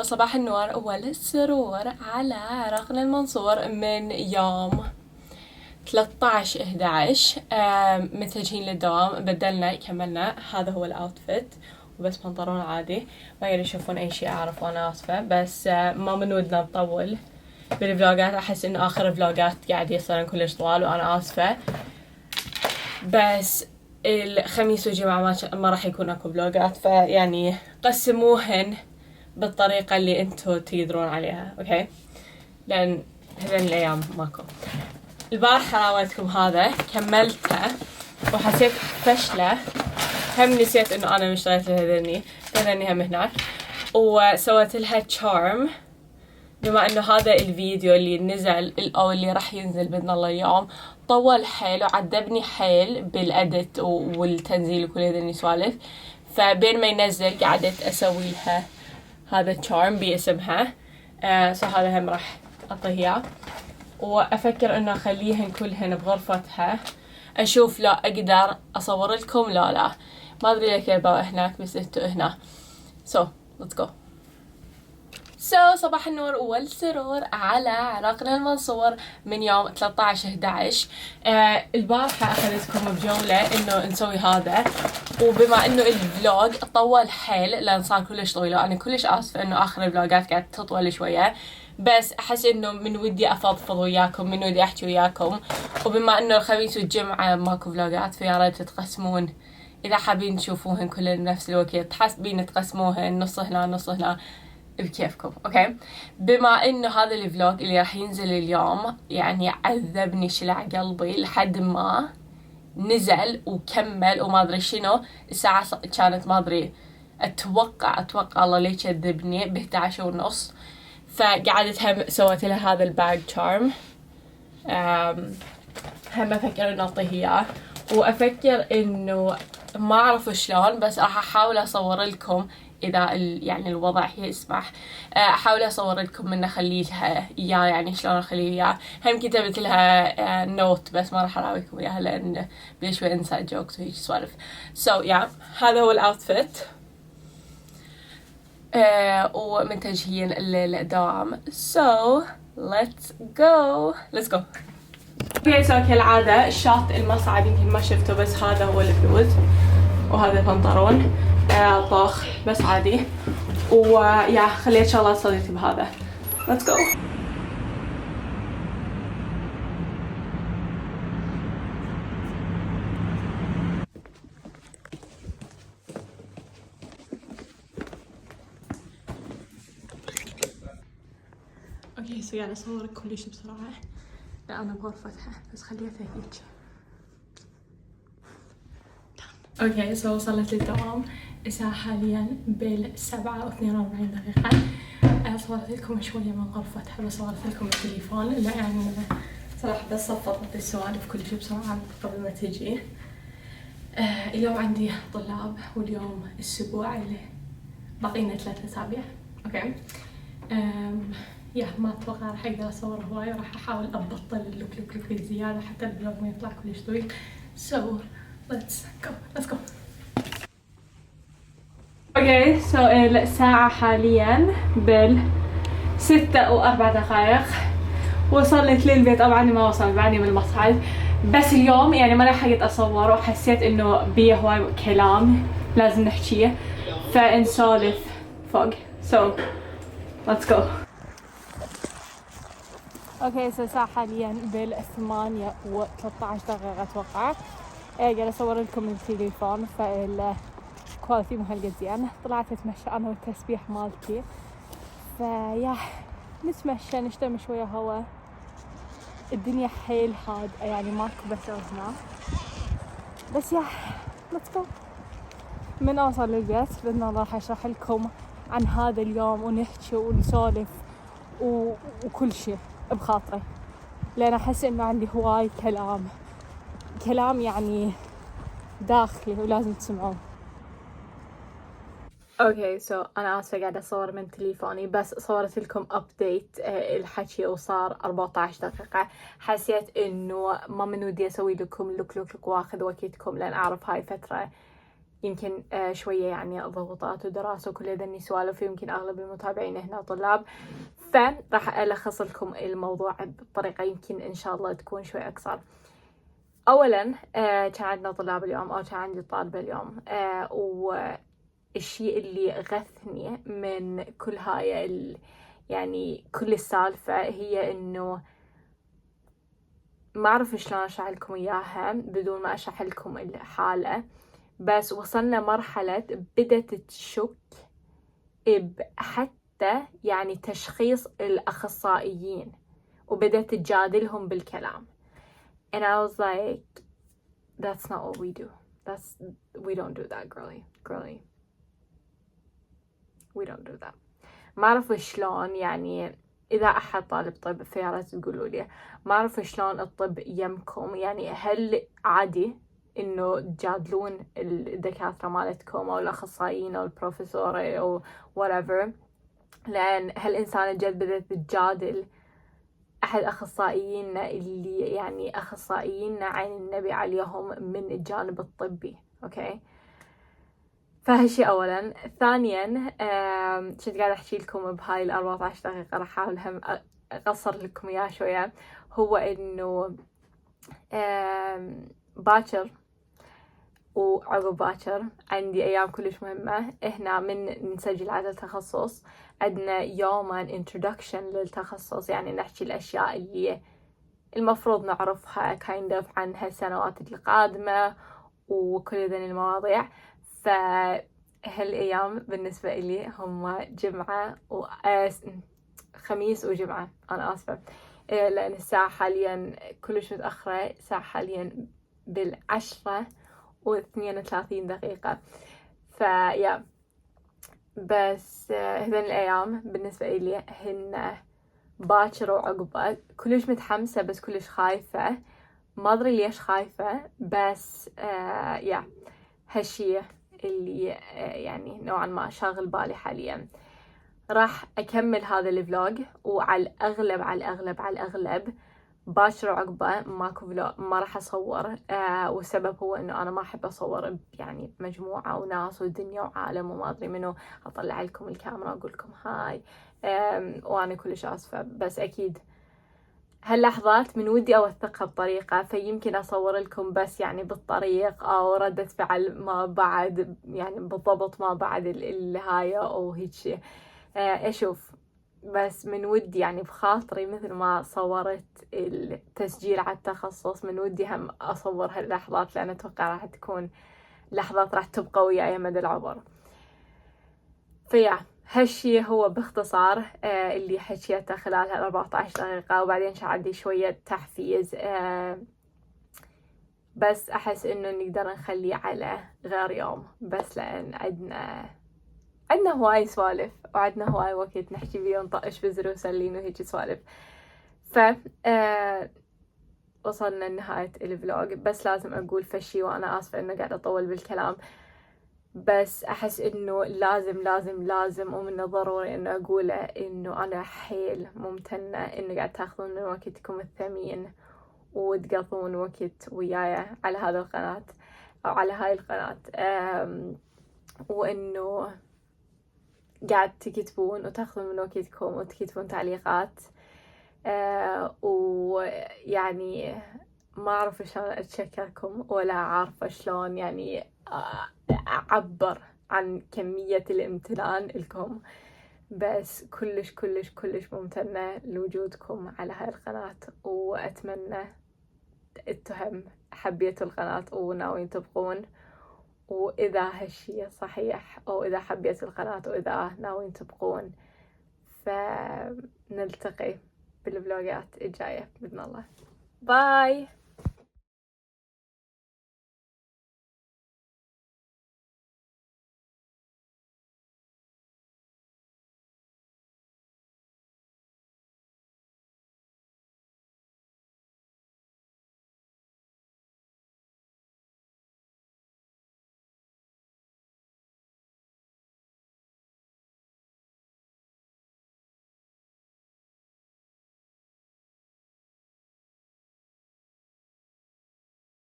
صباح النور والسرور على عراقنا المنصور من يوم 13/11. متجهين للدوام، بدلنا كملنا. هذا هو الاوتفيت وبس بنطلون عادي، ما يشوفون اي شيء اعرف وانا اسفة، بس ما من ودنا نطول بالفلوجات. احس انه اخر فلوجات قاعد يصيرون كلش طوال وانا اسفة، بس الخميس والجمعة ما راح يكون اكو فلوجات، فيعني قسموهن بالطريقة اللي انتو تقدرون عليها، اوكي؟ لان هذين الايام ماكو. البارحة راويتكم هذا كملته وحسيت فشلة، هم نسيت انه انا مشتريت هذني هم هناك، وسويت لها تشارم. بما انه هذا الفيديو اللي نزل او اللي راح ينزل باذن الله اليوم طول حيل وعذبني حيل بالادت والتنزيل وكل هذني سوالف، فبين ما ينزل قعدت اسوي لها هذا تشارم باسمها. هذا هم راح اعطيه اياه، وافكر انه اخليهن كلهن بغرفتها. اشوف لا اقدر اصور لكم لا ما ادري ليش يبقى هناك بس انتو هنا. let's go. صباح النور والسرور على عراقنا المنصور من يوم 13/11. البارحة اخذتكم بجولة انه نسوي هذا، وبما انه الفلوج طول حيل لان صار كلش طويل، انا كلش اسفة انه اخر الفلوجات قاعد تطول شوية، بس احس انه من ودي افضفض وياكم، من ودي احكي وياكم. وبما انه الخميس والجمعة ماكو فلوجات، فيا ريت تقسمون اذا حابين تشوفوهن كلهن بنفس الوقت، حاسبين تقسموهن نص هنا نص هنا بكيفكم، اوكي؟ بما انه هذا الفلوج اللي راح ينزل اليوم يعني عذبني شلع قلبي لحد ما نزل وكمل، وما ادري شنو الساعة كانت، ما ادري، اتوقع الله ليش يكذبني ب11:30. فقعدت هم سويت لها هذا الباج تشارم، هم افكر انه اعطيه اياه، وافكر انه ما اعرف شلون، بس راح احاول اصور لكم اذا يعني الوضع يسمح. احاول اصور لكم انه اخليها اياه، يعني شلون اخليه اياه. هم كتبت لها نوت بس ما راح اراويكم اياها لان بشوي انسايد جوكس وهيك سوالف. هذا هو الاوتفيت، ومنتجهين للدوام. let's go. كالعادة شاط المصعد يمكن ما شفته، بس هذا هو البلوز وهذا البنطلون طاخ بس عادي، ويا خليت شغلات صديقتي بهذا. let's go. اوكي يعني اصور كل شيء بسرعة، لا انا بغرفتها بس خليتها هيك. اوكي وصلت للدوام، الساعة حاليا بال7:42. صورت لكم شوية من غرفتها، بس صورت لكم التليفون لأن صراحة بس صفطت السوالف كل شيء بسرعة قبل ما تجي. اليوم عندي طلاب، واليوم الأسبوع اللي باقينا 3 أسابيع. اوكي ما اتوقع راح اقدر اصور هواي، وراح احاول ابطل اللوك زيادة حتى الفلوج ما يطلع كلش طويل. let's go. اوكي الساعة حاليا بال6:04. وصلت للبيت، طبعا ما وصلت بعدني من المصعد، بس اليوم يعني ما لحقت اصور، وحسيت انه بيه هواي كلام لازم نحكيه فنسولف فوق. let's go. اوكي الساعة حاليا بال8:13 اتوقع. قاعد اصور لكم من التليفون، فالكواليتي مو هالقد زين. طلعت اتمشى انا والتسبيح مالتي، فيا نتمشى نشتم شوية هوا. الدنيا حيل هادئة يعني ماكو بس هنا، بس let's go. من اوصل للبيت بدنا راح اشرح لكم عن هذا اليوم ونحكي ونسولف وكل شيء بخاطري، لان احس انه عندي هواي كلام يعني داخلي ولازم تسمعوه. اوكي انا اسفه قاعده اصور من تليفوني، بس صورت لكم ابديت الحكي وصار 14 دقيقه. حسيت انه ما من ودي اسوي لكم لوك واخذ وقتكم، لان اعرف هاي فتره يمكن شوية يعني ضغوطات ودراسة وكل هذني سوالف، يمكن أغلب المتابعين هنا طلاب، فراح ألخص لكم الموضوع بطريقة يمكن إن شاء الله تكون شوي أكثر. أولا كان عندنا طلاب اليوم، أو كان عندي طالبة اليوم، والشيء اللي غثني من كل هاي يعني كل السالفة هي إنه ما أعرف شلون أشرح لكم إياها بدون ما أشرح لكم الحالة، بس وصلنا مرحلة بدأت تشك حتى يعني تشخيص الأخصائيين، وبدأت تجادلهم بالكلام. And I was like, that's not what we do. We don't do that, girly. We don't do that. ما أعرف شلون، يعني إذا أحد طالب طب فيا ريت تقولوا لي، ما أعرف شلون الطب يمكم، يعني هل عادي إنه تجادلون الدكاترة مالتكم أو الأخصائيين أو البروفيسور أو whatever؟ لأن هالإنسان جد بدأت تجادل أحد أخصائيينا اللي يعني أخصائيينا عين النبي عليهم من الجانب الطبي. أوكي، فهالشي أولا. ثانيا كنت قاعدة أحكي لكم بهاي 14 دقيقة، راح أحاول هم أقصر لكم إياه شوية، هو إنه باكر وعقب باكر عندي أيام كلش مهمة. إحنا من نسجل على التخصص عندنا يوما introduction للتخصص، يعني نحكي الأشياء اللي المفروض نعرفها kind of عن هالسنوات القادمة وكل ذي المواضيع. فهالأيام بالنسبة لي هم جمعة خميس وجمعة، أنا آسفة لأن الساعة حاليا كلش متأخرة، الساعة حاليا 10:32. فيا بس هذين الأيام بالنسبة لي هن باكر وعقبة، كلش متحمسة بس كلش خايفة، ما أدري ليش خايفة، بس يا هالشي اللي يعني نوعا ما شاغل بالي حاليا. راح أكمل هذا الفلوج، وعلى الأغلب باكر وعقبة ماكو فلوج، ما راح أصور، والسبب هو إنه أنا ما أحب أصور يعني مجموعة وناس ودنيا وعالم وما أدري منو، أطلع لكم الكاميرا وأقول لكم هاي، وأنا كلش آسفة، بس أكيد هاللحظات من ودي أوثقها بطريقة، فيمكن أصور لكم بس يعني بالطريق أو ردة فعل ما بعد، يعني بالضبط ما بعد الهاية أو هيك أشوف، بس من ودي يعني بخاطري مثل ما صورت التسجيل على التخصص من ودي هم أصور هاللحظات، لأن أتوقع راح تكون لحظات راح تبقى وياي مدى العمر. فيا هالشي هو باختصار اللي حكيته خلال 14 دقيقة، وبعدين كان عندي شوية تحفيز، بس أحس إنه نقدر نخليه على غير يوم، بس لأن عندنا هواي سوالف وعندنا هواي وقت نحكي فيه ونطقش بزر وسلين وهيك سوالف. ف وصلنا لنهاية الفلوج، بس لازم أقول فشي، وأنا آسفة إنه قاعدة أطول بالكلام، بس أحس إنه لازم ومن الضروري إنه أقوله، إنه أنا حيل ممتنة إنه قاعد تاخذون من وقتكم الثمين وتقضون وقت وياي على هذا القناة أو على هاي القناة، وإنه قاعد تكتبون وتاخذون من وقتكم وتكتبون تعليقات، ويعني ما أعرف شلون أتشكركم، ولا عارفة شلون يعني أعبر عن كمية الامتنان لكم، بس كلش ممتنة لوجودكم على هاي القناة، وأتمنى انتم حبيتوا القناة وناويين تبقون، وإذا هالشي صحيح أو إذا حبيتوا القناة وإذا ناويين تبقون، فنلتقي بالفلوجات الجاية بإذن الله. باي.